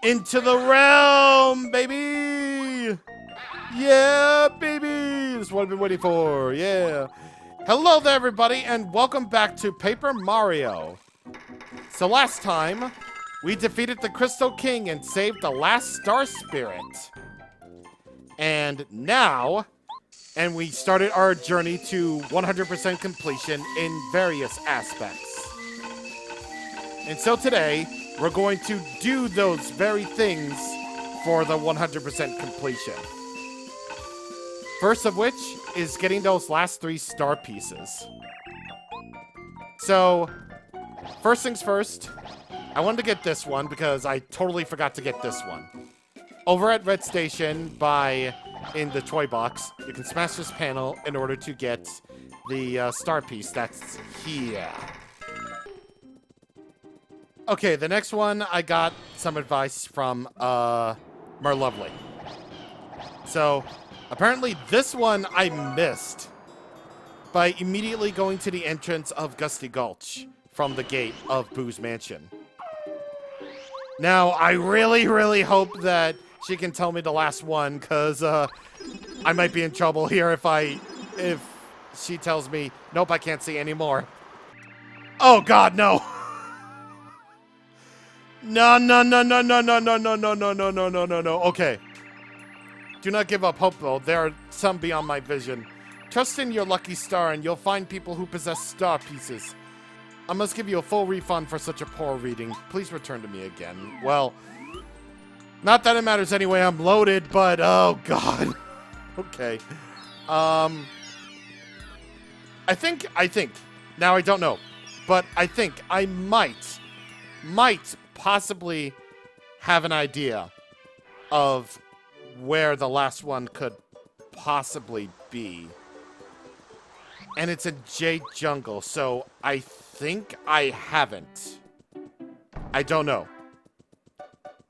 Into the realm, baby! Yeah, baby! This is what I've been waiting for, yeah. Hello there, everybody, and welcome back to Paper Mario. So last time, we defeated the Crystal King and saved the last Star Spirit. And now, we started our journey to 100% completion in various aspects. And so today, we're going to do those very things for the 100% completion. First of which is getting those last 3 star pieces. So, first things first, I wanted to get this one because I totally forgot to get this one. Over at Red Station in the toy box, you can smash this panel in order to get the star piece that's here. Okay, the next one, I got some advice from Merlovely. So, apparently this one I missed by immediately going to the entrance of Gusty Gulch from the gate of Boo's Mansion. Now, I really, really hope that she can tell me the last one, because I might be in trouble here if she tells me, nope, I can't see anymore. Oh God, no! No, no, no, no, no, no, no, no, no, no, no, no, no, no, no. Okay. Do not give up hope, though. There are some beyond my vision. Trust in your lucky star, and you'll find people who possess star pieces. I must give you a full refund for such a poor reading. Please return to me again. Well, not that it matters anyway. I'm loaded, but oh God. Okay. I think. Now I don't know, but I think I might possibly have an idea of where the last one could possibly be. And it's in Jade Jungle, so I think I haven't. I don't know.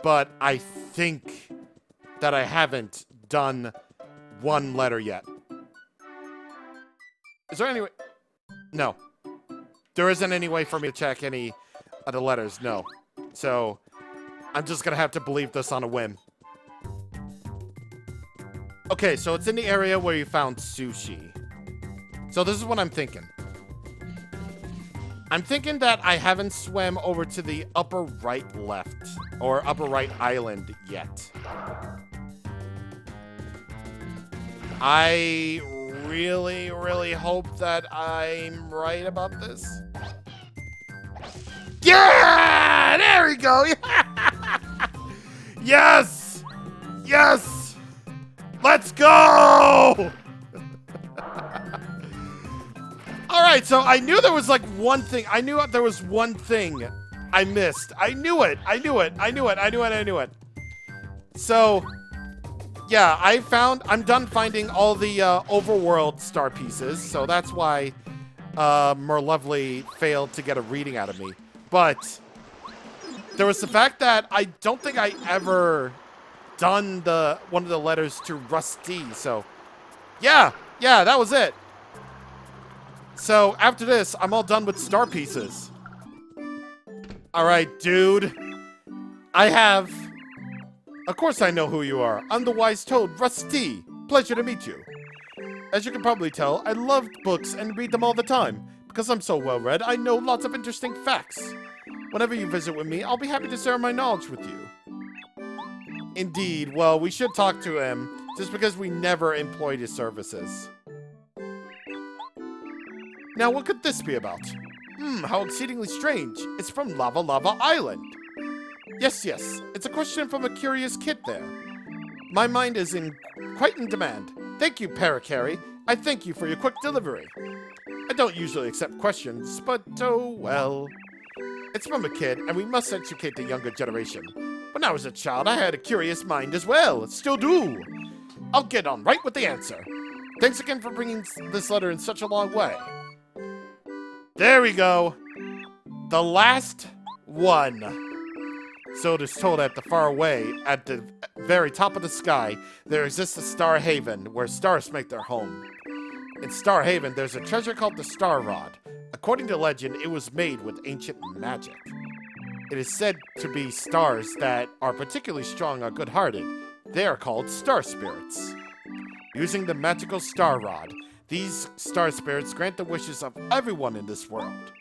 But I think that I haven't done one letter yet. Is there any way? No. There isn't any way for me to check any of the letters, no. So, I'm just gonna have to believe this on a whim. Okay, so it's in the area where you found sushi. So this is what I'm thinking. I'm thinking that I haven't swam over to the upper right left, or upper right island yet. I really, really hope that I'm right about this. Yeah! There we go! Yes! Yes! Let's go! Alright, so I knew there was like one thing. I knew there was one thing I missed. I knew it. So, yeah, I'm done finding all the overworld star pieces. So that's why Merlovely failed to get a reading out of me. But there was the fact that I don't think I ever done one of the letters to Rusty. So, yeah, that was it. So, after this, I'm all done with star pieces. Alright, dude. Of course I know who you are. I'm the wise toad, Rusty. Pleasure to meet you. As you can probably tell, I love books and read them all the time. Because I'm so well-read, I know lots of interesting facts. Whenever you visit with me, I'll be happy to share my knowledge with you. Indeed, well, we should talk to him, just because we never employed his services. Now, what could this be about? How exceedingly strange. It's from Lava Lava Island. Yes, it's a question from a curious kid there. My mind is quite in demand. Thank you, Paracary. I thank you for your quick delivery. I don't usually accept questions, but oh well. It's from a kid, and we must educate the younger generation. When I was a child, I had a curious mind as well. Still do. I'll get on right with the answer. Thanks again for bringing this letter in such a long way. There we go. The last one. So it is told at the far away, at the very top of the sky, there exists a Star Haven, where stars make their home. In Star Haven, there's a treasure called the Star Rod. According to legend, it was made with ancient magic. It is said to be stars that are particularly strong or good-hearted. They are called star spirits. Using the magical star rod, these star spirits grant the wishes of everyone in this world.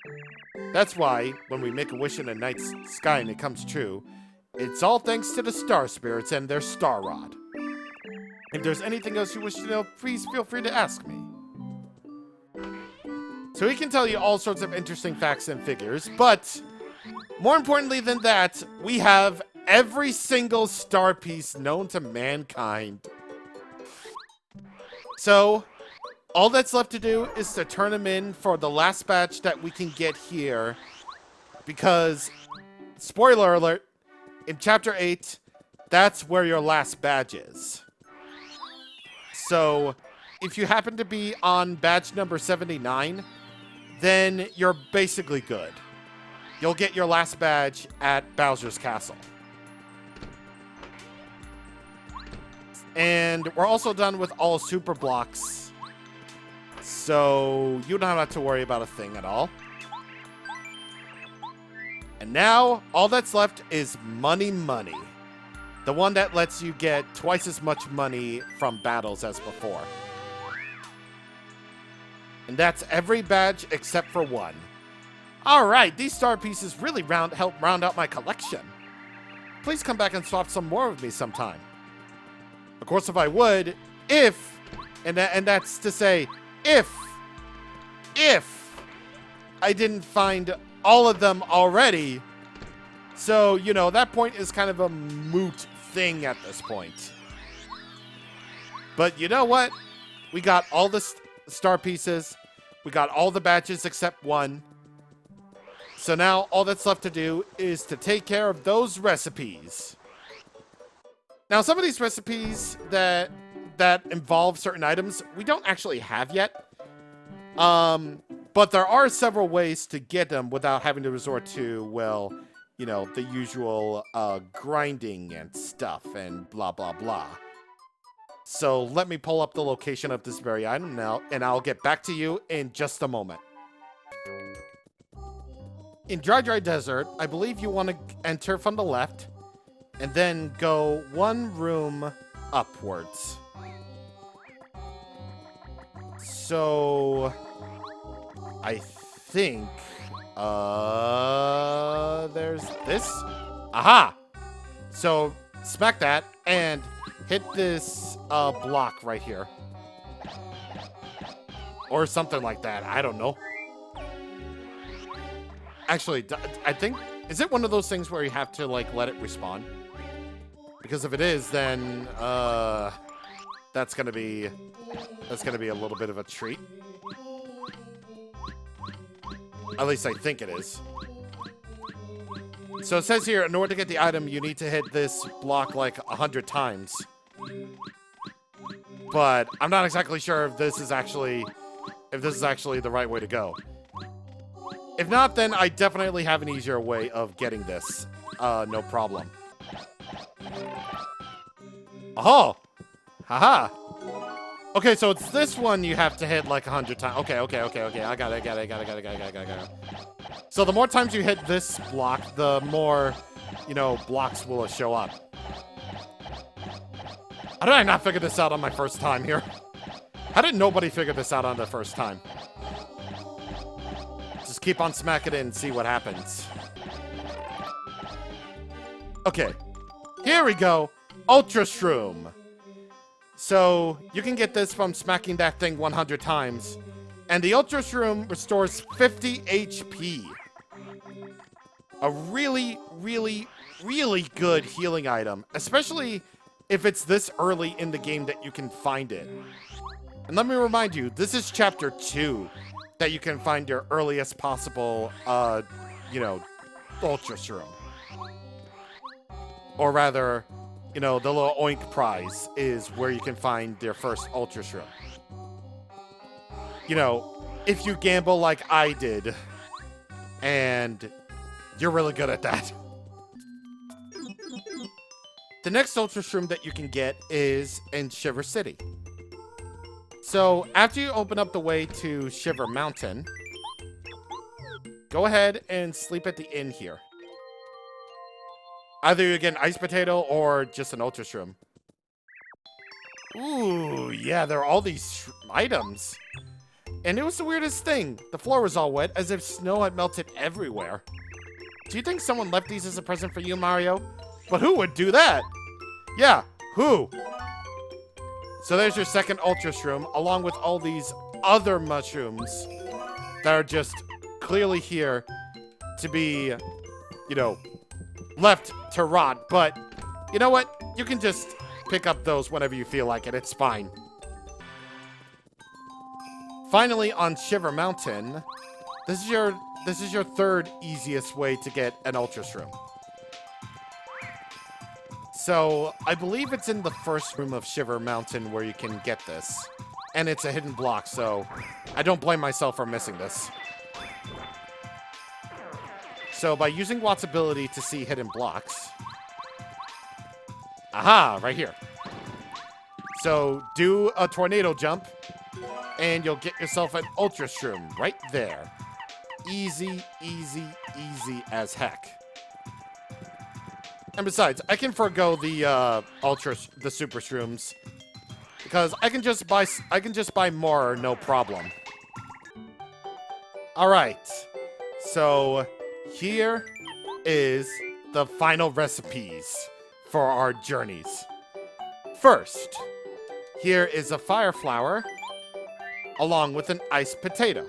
That's why, when we make a wish in the night sky and it comes true, it's all thanks to the star spirits and their star rod. If there's anything else you wish to know, please feel free to ask me. So he can tell you all sorts of interesting facts and figures, but more importantly than that, we have every single star piece known to mankind. So, all that's left to do is to turn them in for the last batch that we can get here. Because, spoiler alert, in Chapter 8, that's where your last badge is. So, if you happen to be on badge number 79, then you're basically good. You'll get your last badge at Bowser's Castle. And we're also done with all super blocks. So you don't have to worry about a thing at all. And now, all that's left is money. The one that lets you get twice as much money from battles as before. And that's every badge except for one. Alright, these star pieces really help round out my collection. Please come back and swap some more with me sometime. Of course, if I would, and that's to say, if I didn't find all of them already. So, you know, that point is kind of a moot thing at this point. But you know what? We got all the star pieces. We got all the badges except one. So now all that's left to do is to take care of those recipes. Now, some of these recipes that involve certain items, we don't actually have yet. But there are several ways to get them without having to resort to, well, you know, the usual grinding and stuff and blah, blah, blah. So let me pull up the location of this very item now, and I'll get back to you in just a moment. In Dry Desert, I believe you want to enter from the left, and then go one room upwards. So, I think, there's this. Aha! So, smack that, and hit this, block right here. Or something like that, I don't know. Actually, I think, is it one of those things where you have to, like, let it respawn? Because if it is, then, that's gonna be a little bit of a treat. At least I think it is. So it says here, in order to get the item, you need to hit this block like 100 times. But I'm not exactly sure if this is actually the right way to go. If not, then I definitely have an easier way of getting this. No problem. Oh! Haha! Okay, so it's this one you have to hit like 100 times. Okay. I got it. So the more times you hit this block, the more, you know, blocks will show up. How did I not figure this out on my first time here? How did nobody figure this out on the first time? Just keep on smacking it and see what happens. Okay. Here we go. Ultra Shroom. So, you can get this from smacking that thing 100 times. And the Ultra Shroom restores 50 HP. A really, really, really good healing item. Especially if it's this early in the game that you can find it. And let me remind you, this is Chapter 2 that you can find your earliest possible, you know, Ultra Shroom. Or rather, you know, the little oink prize is where you can find your first Ultra Shroom. You know, if you gamble like I did, and you're really good at that. The next Ultra Shroom that you can get is in Shiver City. So, after you open up the way to Shiver Mountain, go ahead and sleep at the inn here. Either you get an ice potato or just an ultra shroom. Ooh, yeah, there are all these items. And it was the weirdest thing. The floor was all wet, as if snow had melted everywhere. Do you think someone left these as a present for you, Mario? But who would do that? Yeah, who? So there's your second ultra shroom, along with all these other mushrooms that are just clearly here to be, you know, left to rot. But you know what? You can just pick up those whenever you feel like it. It's fine. Finally, on Shiver Mountain, this is your third easiest way to get an ultra shroom. So I believe it's in the first room of Shiver Mountain where you can get this, and it's a hidden block. So I don't blame myself for missing this. So by using Watt's ability to see hidden blocks, aha, right here. So do a tornado jump, and you'll get yourself an ultra shroom right there. Easy, easy, easy as heck. And besides, I can forego the the super shrooms because I can just buy more, no problem. All right, so here is the final recipes for our journeys. First, here is a fire flower along with an iced potato.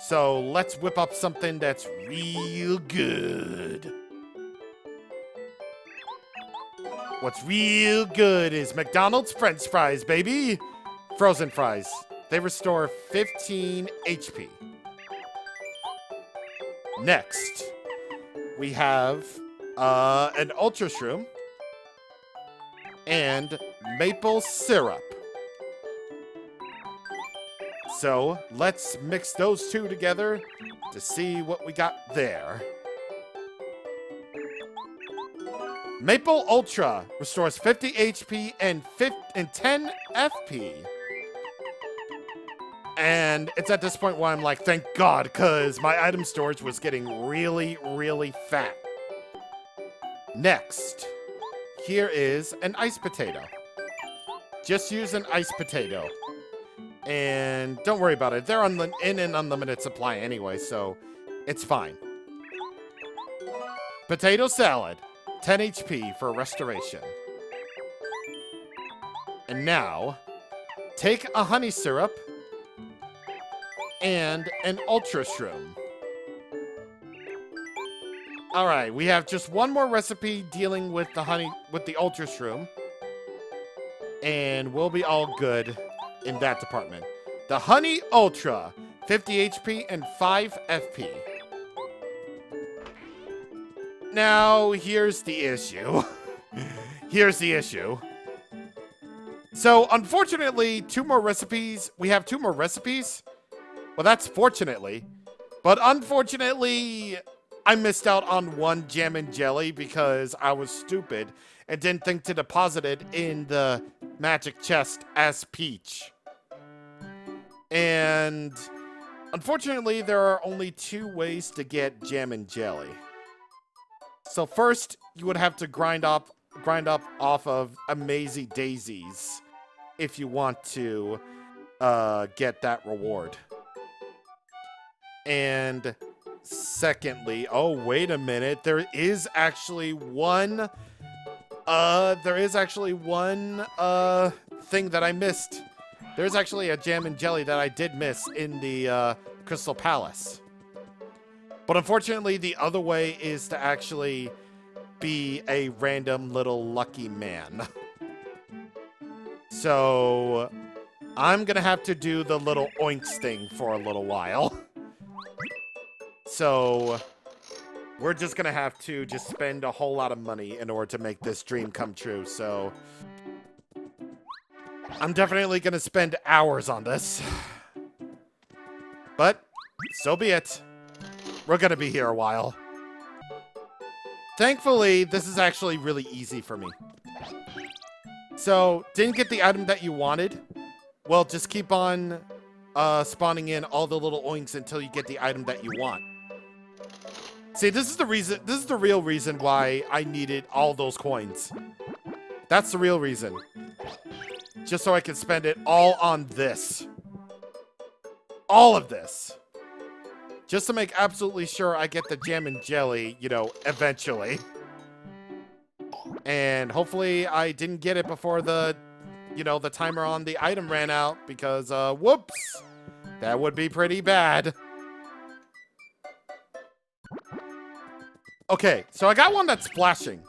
So let's whip up something that's real good. What's real good is McDonald's French fries, baby. Frozen fries. They restore 15 HP. Next, we have an ultra shroom and maple syrup. So let's mix those two together to see what we got there. Maple Ultra restores 50 HP and 10 FP. And it's at this point where I'm like, thank God, because my item storage was getting really, really fat. Next, here is an ice potato. Just use an ice potato. And don't worry about it. They're in an unlimited supply anyway, so it's fine. Potato salad. 10 HP for restoration. And now, take a honey syrup and an ultra shroom. All right, we have just one more recipe dealing with the ultra shroom, and we'll be all good in that department. The honey ultra, 50 HP and 5 FP. Now, here's the issue. Here's the issue. So, unfortunately, we have two more recipes. Well, that's fortunately. But unfortunately, I missed out on one jam and jelly because I was stupid and didn't think to deposit it in the magic chest as Peach. And unfortunately, there are only two ways to get jam and jelly. So first, you would have to grind up off of Amazy Daisies if you want to get that reward. And secondly, oh wait a minute, there is actually one thing that I missed. There's actually a jam and jelly that I did miss in the Crystal Palace. But unfortunately, the other way is to actually be a random little lucky man. So I'm gonna have to do the little oinks thing for a little while. So we're just gonna have to just spend a whole lot of money in order to make this dream come true. So I'm definitely gonna spend hours on this. But so be it. We're gonna be here a while. Thankfully, this is actually really easy for me. So, didn't get the item that you wanted? Well, just keep on spawning in all the little oinks until you get the item that you want. See, this is the reason. This is the real reason why I needed all those coins. That's the real reason. Just so I can spend it all on this. All of this. Just to make absolutely sure I get the jam and jelly, you know, eventually. And hopefully I didn't get it before the, you know, the timer on the item ran out. Because, whoops. That would be pretty bad. Okay, so I got one that's flashing.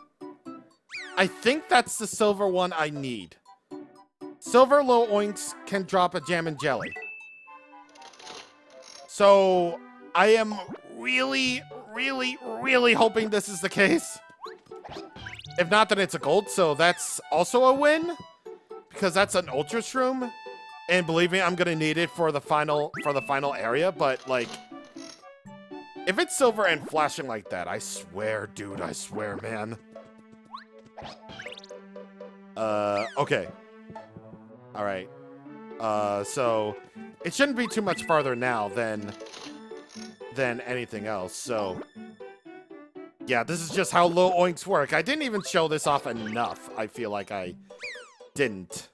I think that's the silver one I need. Silver low oinks can drop a jam and jelly. So I am really, really, really hoping this is the case. If not, then it's a gold, so that's also a win. Because that's an ultra shroom. And believe me, I'm gonna need it for the final area, but like, if it's silver and flashing like that, I swear, dude, I swear, man. Okay. Alright. So, it shouldn't be too much farther now than anything else, so. Yeah, this is just how low oinks work. I didn't even show this off enough. I feel like I didn't.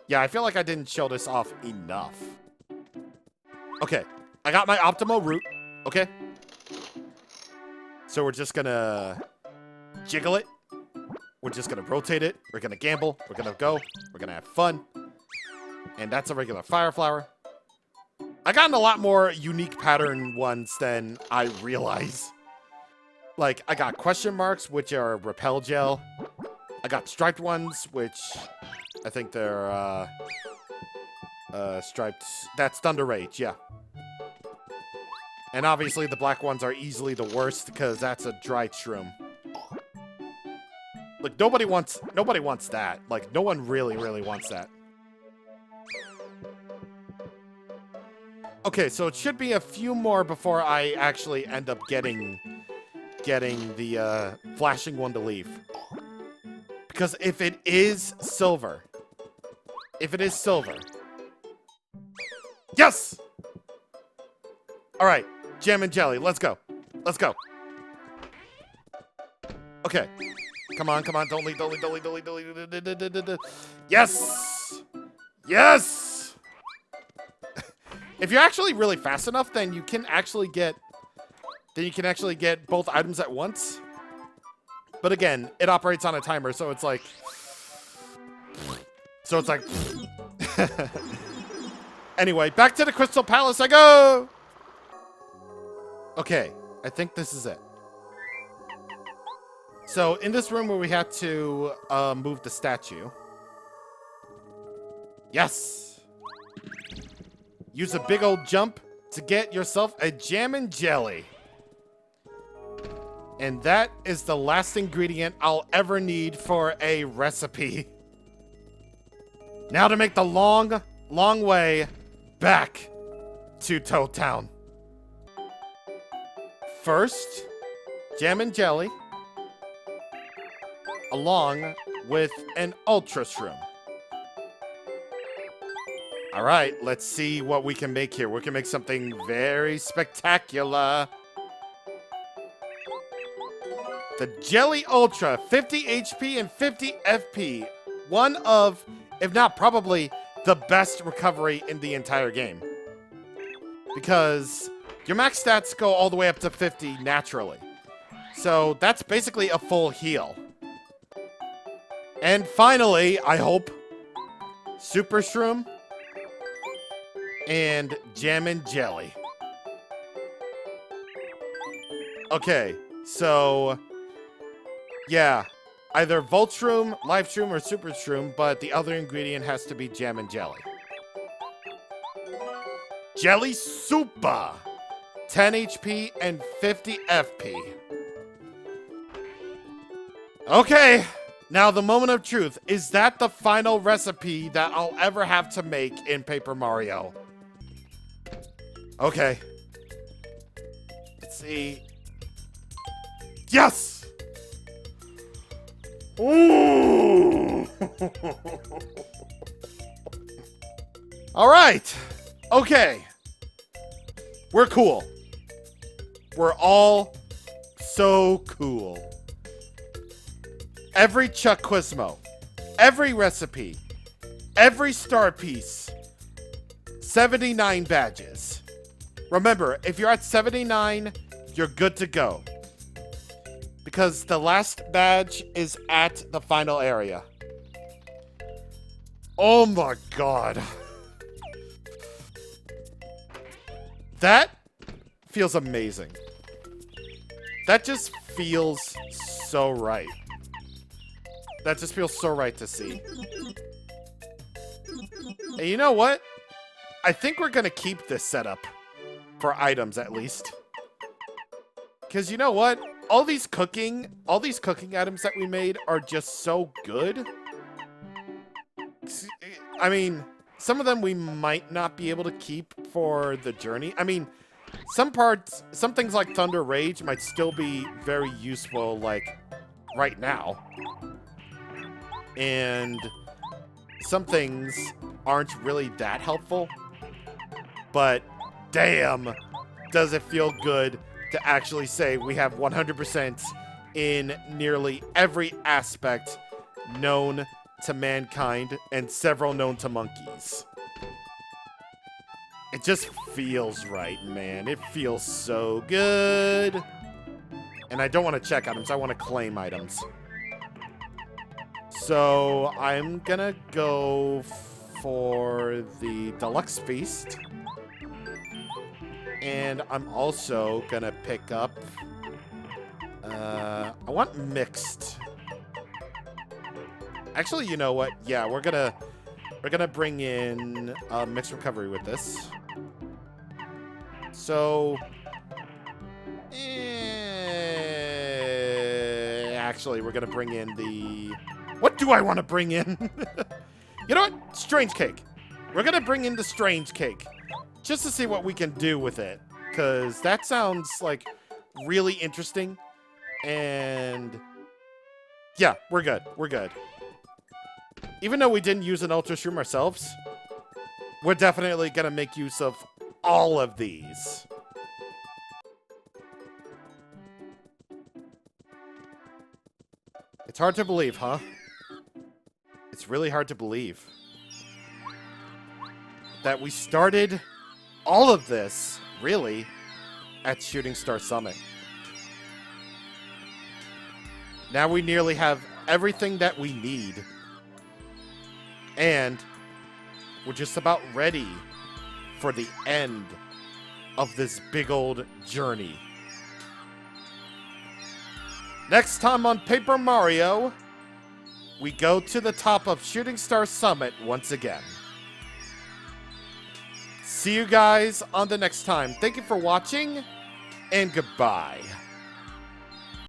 Yeah, I feel like I didn't show this off enough. Okay, I got my optimal route, okay? So we're just gonna jiggle it. We're just gonna rotate it. We're gonna gamble. We're gonna go. We're gonna have fun. And that's a regular fire flower. I gotten a lot more unique pattern ones than I realize. Like, I got question marks, which are repel gel. I got striped ones, which I think they're striped. That's Thunder Rage, yeah. And obviously the black ones are easily the worst because that's a dried shroom. Like, nobody wants that. Like, no one really, really wants that. Okay, so it should be a few more before I actually end up getting the flashing one to leave. Because if it is silver. Yes! Alright. Jam and jelly, let's go. Let's go. Okay. Come on, come on. Don't leave. Yes! Yes! If you're actually really fast enough, then you can actually get both items at once. But again, it operates on a timer, so it's like Anyway, back to the Crystal Palace I go! Okay, I think this is it. So, in this room where we had to move the statue. Yes! Use a big old jump to get yourself a jam and jelly. And that is the last ingredient I'll ever need for a recipe. Now to make the long, long way back to Toad Town. First, jam and jelly, along with an ultra shroom. All right, let's see what we can make here. We can make something very spectacular. The Jelly Ultra, 50 HP and 50 FP. One of, if not probably, the best recovery in the entire game. Because your max stats go all the way up to 50 naturally. So that's basically a full heal. And finally, I hope, Super Shroom and Jam and Jelly. Okay, so yeah, either Volt Shroom, Life Shroom, or Super Shroom, but the other ingredient has to be Jam and Jelly. Jelly Super! 10 HP and 50 FP. Okay, now the moment of truth. Is that the final recipe that I'll ever have to make in Paper Mario? Okay. Let's see. Yes! Ooh! All right. Okay. We're cool. We're all so cool. Every Chuck Quizmo, every recipe, every star piece, 79 badges. Remember, if you're at 79, you're good to go. Because the last badge is at the final area. Oh my god. That feels amazing. That just feels so right. That just feels so right to see. And you know what? I think we're gonna keep this setup. For items, at least. Because you know what? All these cooking items that we made are just so good. I mean, some of them we might not be able to keep for the journey. I mean, some things like Thunder Rage might still be very useful, like, right now. And some things aren't really that helpful. But, damn, does it feel good to actually say we have 100% in nearly every aspect known to mankind and several known to monkeys. It just feels right, man. It feels so good. And I don't want to check items. I want to claim items. So I'm gonna go for the Deluxe Feast. And I'm also gonna pick up... I want Mixed. Actually, you know what? Yeah, we're gonna bring in Mixed Recovery with this. So... actually, we're gonna bring in the... What do I want to bring in? You know what? Strange Cake. We're gonna bring in the Strange Cake. Just to see what we can do with it. Because that sounds, like, really interesting. And... yeah, we're good. We're good. Even though we didn't use an Ultra Shroom ourselves, we're definitely gonna make use of all of these. It's hard to believe, huh? It's really hard to believe that we started all of this, really, at Shooting Star Summit. Now we nearly have everything that we need. And we're just about ready for the end of this big old journey. Next time on Paper Mario, we go to the top of Shooting Star Summit once again. See you guys on the next time. Thank you for watching, and goodbye.